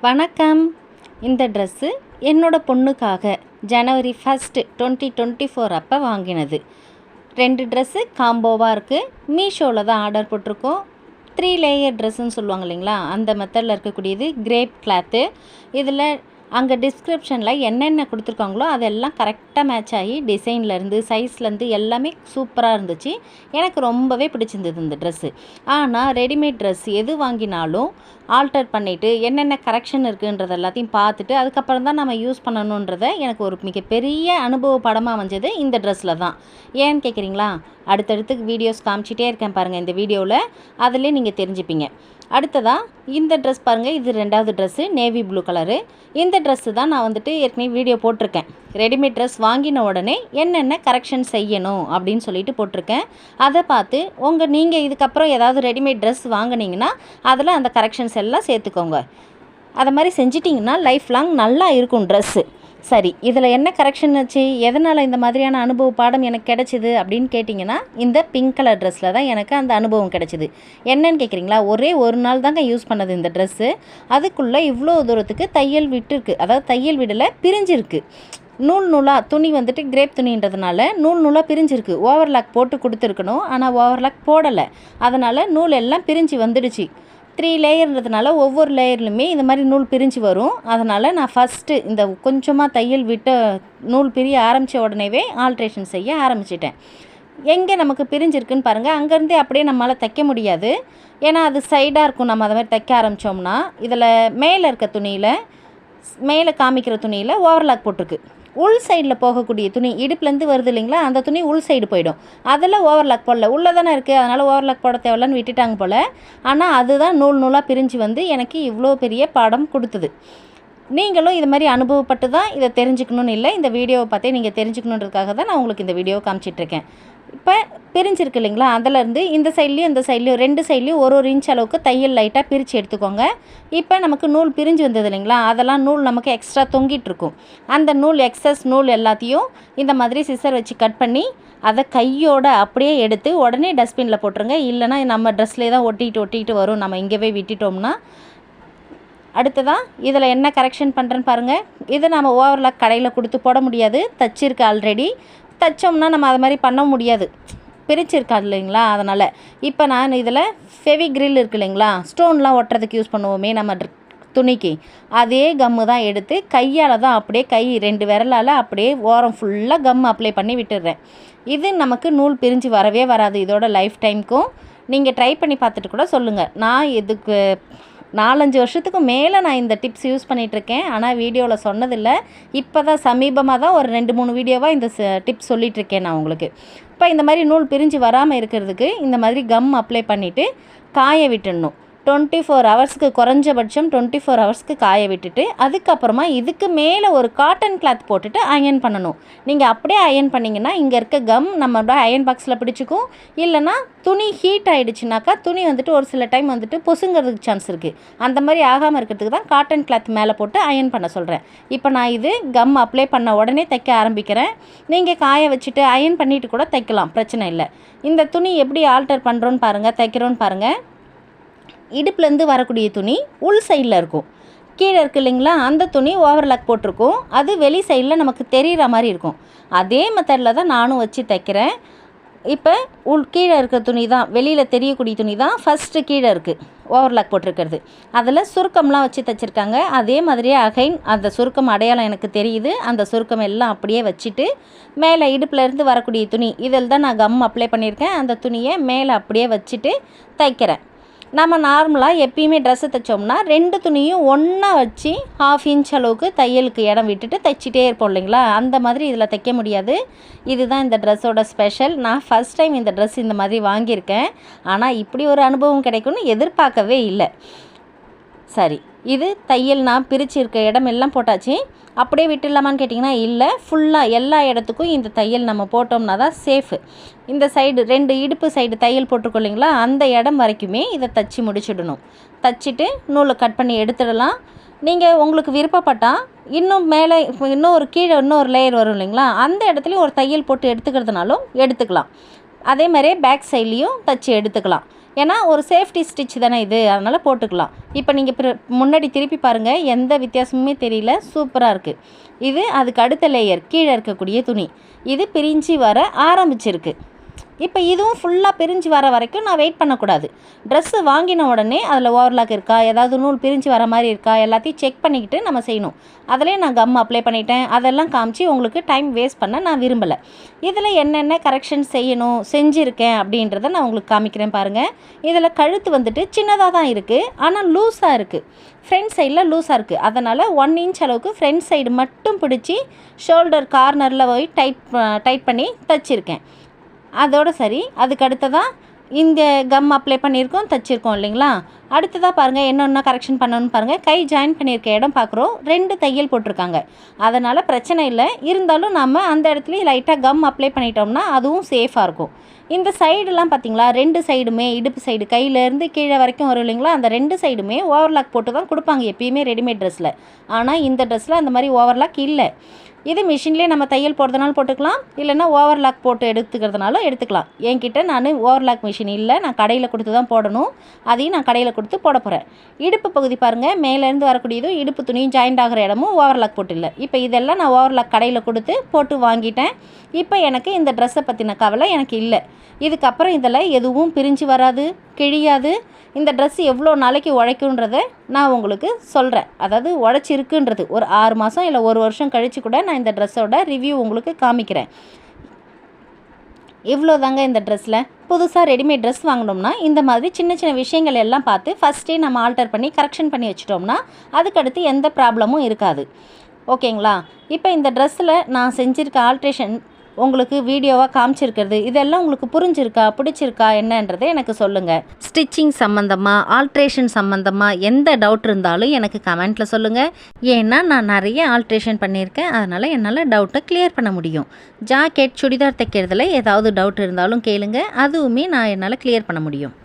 வணக்கம். இந்த ட்ரெஸ்ஸு என்னோட பொண்ணுக்காக ஜனவரி 1 2024 அப்போ வாங்கினது. 2 ட்ரெஸ்ஸு காம்போவாக இருக்குது. மீஷோவில் தான் ஆர்டர் போட்டிருக்கோம். 3 லேயர் ட்ரெஸ்ஸுன்னு சொல்லுவாங்க இல்லைங்களா, அந்த மெத்தடில் இருக்கக்கூடியது. Crepe cloth. இதில் அங்கே டிஸ்கிரிப்ஷனில் என்னென்ன கொடுத்துருக்காங்களோ அதெல்லாம் கரெக்டாக மேட்ச் ஆகி டிசைன்லேருந்து சைஸ்லேருந்து எல்லாமே சூப்பராக இருந்துச்சு. எனக்கு ரொம்பவே பிடிச்சிருந்தது இந்த ட்ரெஸ்ஸு. ஆனால் ரெடிமேட் ட்ரெஸ் எது வாங்கினாலும் ஆல்டர் பண்ணிவிட்டு என்னென்ன கரெக்ஷன் இருக்குன்றது எல்லாத்தையும் பார்த்துட்டு அதுக்கப்புறம் தான் நம்ம யூஸ் பண்ணணுன்றதை எனக்கு ஒரு மிகப்பெரிய அனுபவ படமாக அமைஞ்சது இந்த ட்ரெஸ்ஸில் தான். ஏன்னு கேட்குறீங்களா? அடுத்தடுத்து வீடியோஸ் காமிச்சிட்டே இருக்கேன் பாருங்கள் இந்த வீடியோவில், அதிலே நீங்கள் தெரிஞ்சுப்பீங்க. அடுத்ததாக இந்த ட்ரெஸ் பாருங்கள், இது 2வது ட்ரெஸ்ஸு நேவி ப்ளூ கலரு. இந்த ட்ரெஸ்ஸு தான் நான் ஏற்கனவே வீடியோ போட்டிருக்கேன். ரெடிமேட் ட்ரெஸ் வாங்கின உடனே என்னென்ன கரெக்ஷன் செய்யணும் அப்படின்னு சொல்லிட்டு போட்டிருக்கேன். அதை பார்த்து நீங்கள் இதுக்கப்புறம் ஏதாவது ரெடிமேட் ட்ரெஸ் வாங்கினீங்கன்னா அதில் அந்த கரெக்ஷன்ஸ் எல்லாம் சேர்த்துக்கோங்க. அதை மாதிரி செஞ்சிட்டிங்கன்னா லைஃப் லாங் நல்லா இருக்கும் ட்ரெஸ்ஸு. சரி, இதில் என்ன கரெக்ஷன் ஆச்சு, எதனால் இந்த மாதிரியான அனுபவ பாடம் எனக்கு கிடச்சிது அப்படின்னு கேட்டிங்கன்னா, இந்த பிங்க் கலர் ட்ரெஸ்ஸில் தான் எனக்கு அந்த அனுபவம் கிடச்சிது. என்னன்னு கேட்குறீங்களா? ஒரே ஒரு நாள் தாங்க யூஸ் பண்ணது இந்த ட்ரெஸ்ஸு. அதுக்குள்ளே இவ்வளோ தூரத்துக்கு தையல் விட்டுருக்கு, அதாவது தையல் விடலை, பிரிஞ்சிருக்கு. நூலாக துணி கிரேப் துணின்றதுனால நூலாக பிரிஞ்சிருக்கு. ஓவர்லாக் போட்டு கொடுத்துருக்கணும், ஆனால் ஓவர்லாக் போடலை. அதனால் நூல் எல்லாம் பிரிஞ்சு வந்துடுச்சு. 3 லேயர்ன்றதுனால ஒவ்வொரு லேயர்லையுமே இந்த மாதிரி நூல் பிரிஞ்சு வரும். அதனால் நான் ஃபஸ்ட்டு இந்த கொஞ்சமாக தையல் விட்டு நூல் பிரிய ஆரம்பித்த உடனேவே ஆல்ட்ரேஷன் செய்ய ஆரம்பிச்சிட்டேன். எங்கே நமக்கு பிரிஞ்சிருக்குன்னு பாருங்கள். அங்கேருந்தே அப்படியே நம்மளால் தைக்க முடியாது, ஏன்னா அது சைடாக இருக்கும். நம்ம அதை மாதிரி தைக்க ஆரம்பித்தோம்னா இதில் மேலே இருக்க துணியில், மேலே காமிக்கிற துணியில் ஓவர்லாக் போட்டிருக்கு. உள் சைடில் போகக்கூடிய துணி, இடுப்புலேருந்து வருது இல்லைங்களா, அந்த துணி உள் சைடு போயிடும். அதில் ஓவர்லாக் போடல, உள்ளே தானே இருக்குது, அதனால் ஓவர்லாக் போட தேவையில்லன்னு விட்டுட்டாங்க போல். ஆனால் அதுதான் நூலாக பிரிஞ்சு எனக்கு இவ்வளோ பெரிய பாடம் கொடுத்தது. நீங்களும் இது மாதிரி அனுபவப்பட்டு தான் இதை தெரிஞ்சுக்கணுன்னு இல்லை, இந்த வீடியோவை பார்த்தே நீங்கள் தெரிஞ்சுக்கணுன்றதுக்காக தான் நான் உங்களுக்கு இந்த வீடியோவை காமிச்சிட்ருக்கேன். இப்போ பிரிஞ்சிருக்கு இல்லைங்களா, அதிலேருந்து இந்த சைட்லேயும் இந்த சைட்லேயும் 2 சைட்லேயும் ஒரு இன்ச் அளவுக்கு தையல் லைட்டாக பிரித்து எடுத்துக்கோங்க. இப்போ நமக்கு நூல் பிரிஞ்சு வந்தது இல்லைங்களா, அதெல்லாம் நூல் நமக்கு எக்ஸ்ட்ரா தொங்கிட்டுருக்கும். அந்த நூல் எக்ஸஸ் நூல் எல்லாத்தையும் இந்த மாதிரி சிசர் வச்சு கட் பண்ணி அதை கையோடு அப்படியே எடுத்து உடனே டஸ்ட்பினில் போட்டுருங்க. இல்லைனா நம்ம ட்ரெஸ்லேயே தான் ஒட்டிக்கிட்டு வரும், நம்ம இங்கேவே விட்டுட்டோம்னா. அடுத்ததாக இதில் என்ன கரெக்ஷன் பண்ணுறேன்னு பாருங்கள். இதை நம்ம ஓவர்லாக் கடையில் கொடுத்து போட முடியாது, தச்சிருக்கு ஆல்ரெடி. தைச்சோம்னா நம்ம அது மாதிரி பண்ண முடியாது, பிரிச்சிருக்காது இல்லைங்களா. அதனால் இப்போ நான் இதில் ஃபெவிக்ரில் இருக்குது இல்லைங்களா, ஸ்டோன்லாம் ஒட்டுறதுக்கு யூஸ் பண்ணுவோமே நம்ம துணிக்கு, அதே கம்மு தான் எடுத்து கையால் தான் அப்படியே 2 விரலால் அப்படியே ஓரம் ஃபுல்லாக கம் அப்ளை பண்ணி விட்டுடுறேன். இது நமக்கு நூல் பிரிஞ்சு வரவே வராது இதோட லைஃப் டைமுக்கும். நீங்கள் ட்ரை பண்ணி பார்த்துட்டு கூட சொல்லுங்கள். நான் இதுக்கு 4-5 வருஷத்துக்கு மேலே நான் இந்த டிப்ஸ் யூஸ் பண்ணிகிட்ருக்கேன், ஆனால் வீடியோவில் சொன்னதில்லை. இப்போ தான் சமீபமாக தான் ஒரு 2-3 வீடியோவாக இந்த டிப்ஸ் சொல்லிகிட்ருக்கேன் நான் உங்களுக்கு. இப்போ இந்த மாதிரி நூல் பிரிஞ்சு வராமல் இருக்கிறதுக்கு இந்த மாதிரி கம் அப்ளை பண்ணிவிட்டு காய விட்டுடணும். 24 ஹவர்ஸ்க்கு, குறைஞ்சபட்சம் 24 ஹவர்ஸ்க்கு காய விட்டுட்டு அதுக்கப்புறமா இதுக்கு மேலே ஒரு காட்டன் கிளாத் போட்டுட்டு அயன் பண்ணணும். நீங்கள் அப்படியே அயன் பண்ணிங்கன்னா இங்கே இருக்க கம் நம்மளோட அயன் பாக்ஸில் பிடிச்சிக்கும். இல்லைனா துணி ஹீட் ஆகிடுச்சுனாக்கா துணி ஒரு சில டைம் பொசுங்கிறதுக்கு சான்ஸ் இருக்குது. அந்த மாதிரி ஆகாமல் இருக்கிறதுக்கு தான் காட்டன் கிளாத் மேலே போட்டு அயன் பண்ண சொல்கிறேன். இப்போ நான் இது கம் அப்ளை பண்ண உடனே தைக்க ஆரம்பிக்கிறேன். நீங்கள் காய வச்சுட்டு அயன் பண்ணிவிட்டு கூட தைக்கலாம், பிரச்சனை இல்லை. இந்த துணி எப்படி ஆல்டர் பண்ணுறோன்னு பாருங்கள், தைக்கிறோன்னு பாருங்கள். இடுப்புலேருந்து வரக்கூடிய துணி உள் சைடில் இருக்கும், கீழே இருக்குது இல்லைங்களா, அந்த துணி ஓவர்லாக் போட்டிருக்கும், அது வெளி சைடில் நமக்கு தெரிகிற மாதிரி இருக்கும். அதே மெத்தடில் தான் நானும் வச்சு தைக்கிறேன். இப்போ கீழே இருக்கிற துணி தான், வெளியில் தெரியக்கூடிய துணி தான் ஃபஸ்ட்டு கீழே இருக்குது ஓவர்லாக் போட்டிருக்கிறது. அதில் சுருக்கம்லாம் வச்சு தைச்சிருக்காங்க. அதே மாதிரியே அகைன் அந்த சுருக்கம் அடையாளம் எனக்கு தெரியுது. அந்த சுருக்கம் எல்லாம் அப்படியே வச்சுட்டு மேலே இடுப்புலேருந்து வரக்கூடிய துணி இதில் தான் நான் கம் அப்ளை பண்ணியிருக்கேன். அந்த துணியை மேலே அப்படியே வச்சுட்டு தைக்கிறேன். நம்ம நார்மலாக எப்பயுமே ட்ரெஸ்ஸு தைச்சோம்னா 2 துணியும் ஒன்றா வச்சு 1/2 இன்ச் அளவுக்கு தையலுக்கு இடம் விட்டுட்டு தைச்சிட்டே இருப்போம் இல்லைங்களா, அந்த மாதிரி இதில் தைக்க முடியாது. இதுதான் இந்த ட்ரெஸ்ஸோட ஸ்பெஷல். நான் ஃபஸ்ட் டைம் இந்த ட்ரெஸ் இந்த மாதிரி வாங்கியிருக்கேன், ஆனால் இப்படி ஒரு அனுபவம் கிடைக்கும்னு எதிர்பார்க்கவே இல்லை. சரி, இது தையல் நான் பிரித்து இருக்க இடம் எல்லாம் போட்டாச்சு. அப்படியே விட்டுடலாமான்னு கேட்டிங்கன்னா இல்லை, ஃபுல்லாக எல்லா இடத்துக்கும் இந்த தையல் நம்ம போட்டோம்னா தான் சேஃபு. இந்த சைடு 2 இடுப்பு சைடு தையல் போட்டிருக்கோம் இல்லைங்களா, அந்த இடம் வரைக்குமே இதை தச்சு முடிச்சிடணும். தச்சுட்டு நூலை கட் பண்ணி எடுத்துடலாம். நீங்கள் உங்களுக்கு விருப்பப்பட்டால் இன்னும் மேலே இன்னும் கீழே இன்னொரு லேயர் வரும் இல்லைங்களா, அந்த இடத்துலையும் ஒரு தையல் போட்டு எடுத்துக்கிறதுனாலும் எடுத்துக்கலாம். அதே மாதிரியே பேக் சைட்லேயும் தச்சு எடுத்துக்கலாம். ஏன்னா ஒரு சேஃப்டி ஸ்டிச் தானே இது, அதனால் போட்டுக்கலாம். இப்போ நீங்கள் முன்னாடி திருப்பி பாருங்கள், எந்த வித்தியாசமுமே தெரியல, சூப்பராக இருக்குது. இது அதுக்கு அடுத்த லேயர் கீழே இருக்கக்கூடிய துணி, இது பிரிஞ்சு வர ஆரம்பிச்சிருக்கு. இப்போ இதுவும் ஃபுல்லாக பிரிஞ்சு வர வரைக்கும் நான் வெயிட் பண்ணக்கூடாது. ட்ரெஸ்ஸு வாங்கின உடனே அதில் ஓவர்லாக் இருக்கா, ஏதாவது நூல் பிரிஞ்சு வர மாதிரி இருக்கா, எல்லாத்தையும் செக் பண்ணிக்கிட்டு நம்ம செய்யணும். அதிலே நான் கம் அப்ளை பண்ணிட்டேன், அதெல்லாம் காமிச்சு உங்களுக்கு டைம் வேஸ்ட் பண்ண நான் விரும்பலை. இதில் என்னென்ன கரெக்ஷன் செய்யணும் செஞ்சுருக்கேன் அப்படின்றத நான் உங்களுக்கு காமிக்கிறேன் பாருங்கள். இதில் கழுத்து வந்துட்டு சின்னதாக தான் இருக்குது, ஆனால் லூஸாக இருக்குது. ஃப்ரண்ட் சைடில் லூஸாக இருக்குது. அதனால் 1 இன்ச் அளவுக்கு ஃப்ரண்ட் சைடு மட்டும் பிடிச்சி ஷோல்டர் கார்னரில் போய் டைட் பண்ணி தைச்சிருக்கேன். அதோடு சரி, அதுக்கு அடுத்ததாக இந்த கம் அப்ளை பண்ணியிருக்கோம், தைச்சிருக்கோம் இல்லைங்களா. அடுத்ததாக பாருங்கள் என்னென்ன கரெக்ஷன் பண்ணணும்னு பாருங்கள். கை ஜாயின் பண்ணியிருக்க இடம் பார்க்குறோம், 2 தையல் போட்டிருக்காங்க. அதனால் பிரச்சனை இல்லை. இருந்தாலும் நம்ம அந்த இடத்துலையும் லைட்டாக கம் அப்ளை பண்ணிட்டோம்னா அதுவும் சேஃபாக இருக்கும். இந்த சைடுலாம் பார்த்திங்களா, 2 சைடுமே இடுப்பு சைடு கையிலேருந்து கீழே வரைக்கும் வரும் இல்லைங்களா, அந்த 2 சைடுமே ஓவர்லாக் போட்டு தான் கொடுப்பாங்க எப்பயுமே ரெடிமேட் ட்ரெஸ்ஸில். ஆனால் இந்த ட்ரெஸ்ஸில் அந்த மாதிரி ஓவர்லாக் இல்லை. இது மிஷின்லேயே நம்ம தையல் போடுறதுனால போட்டுக்கலாம், இல்லைன்னா ஓவர்லாக் போட்டு எடுத்துக்கிறதுனாலும் எடுத்துக்கலாம். என்கிட்ட நான் ஓவர்லாக் மிஷின் இல்லை, நான் கடையில் கொடுத்து தான் போடணும். அதையும் நான் கடையில் கொடுத்து போட போகிறேன். இடுப்பு பகுதி பாருங்கள், மேலேருந்து வரக்கூடியதும் இடுப்பு துணியும் ஜாயிண்ட் ஆகிற இடமும் ஓவர்லாக் போட்டு இல்லை. இப்போ இதெல்லாம் நான் ஓவர்லாக் கடையில் கொடுத்து போட்டு வாங்கிட்டேன். இப்போ எனக்கு இந்த ட்ரெஸ்ஸை பற்றின கவலை எனக்கு இல்லை. இதுக்கப்புறம் இதில் எதுவும் பிரிஞ்சு வராது, கிழியாது. இந்த ட்ரெஸ் எவ்வளோ நாளைக்கு உழைக்குன்றதை நான் உங்களுக்கு சொல்கிறேன். அதாவது உழைச்சிருக்குன்றது ஒரு 6 மாதம் இல்லை 1 வருஷம் கழித்து கூட நான் இந்த ட்ரெஸ்ஸோட ரிவ்யூ உங்களுக்கு காமிக்கிறேன். இவ்வளோ தாங்க இந்த ட்ரெஸ்ஸில். புதுசாக ரெடிமேட் ட்ரெஸ் வாங்கினோம்னா இந்த மாதிரி சின்ன சின்ன விஷயங்கள் எல்லாம் பார்த்து ஃபஸ்ட்டே நம்ம ஆல்டர் பண்ணி கரெக்ஷன் பண்ணி வச்சிட்டோம்னா அதுக்கடுத்து எந்த ப்ராப்ளமும் இருக்காது. ஓகேங்களா. இப்போ இந்த ட்ரெஸ்ஸில் நான் செஞ்சுருக்க ஆல்ட்ரேஷன் உங்களுக்கு வீடியோவாக காமிச்சிருக்கிறது, இதெல்லாம் உங்களுக்கு புரிஞ்சிருக்கா, பிடிச்சிருக்கா என்னன்றதை எனக்கு சொல்லுங்கள். ஸ்டிச்சிங் சம்மந்தமாக, ஆல்ட்ரேஷன் சம்மந்தமாக எந்த டவுட் இருந்தாலும் எனக்கு கமெண்ட்டில் சொல்லுங்கள். ஏன்னா நான் நிறைய ஆல்ட்ரேஷன் பண்ணியிருக்கேன், அதனால் என்னால் டவுட்டை கிளியர் பண்ண முடியும். ஜாக்கெட் சுடிதார் தைக்கிறதுல ஏதாவது டவுட் இருந்தாலும் கேளுங்க, அதுவுமே நான் என்னால் கிளியர் பண்ண முடியும்.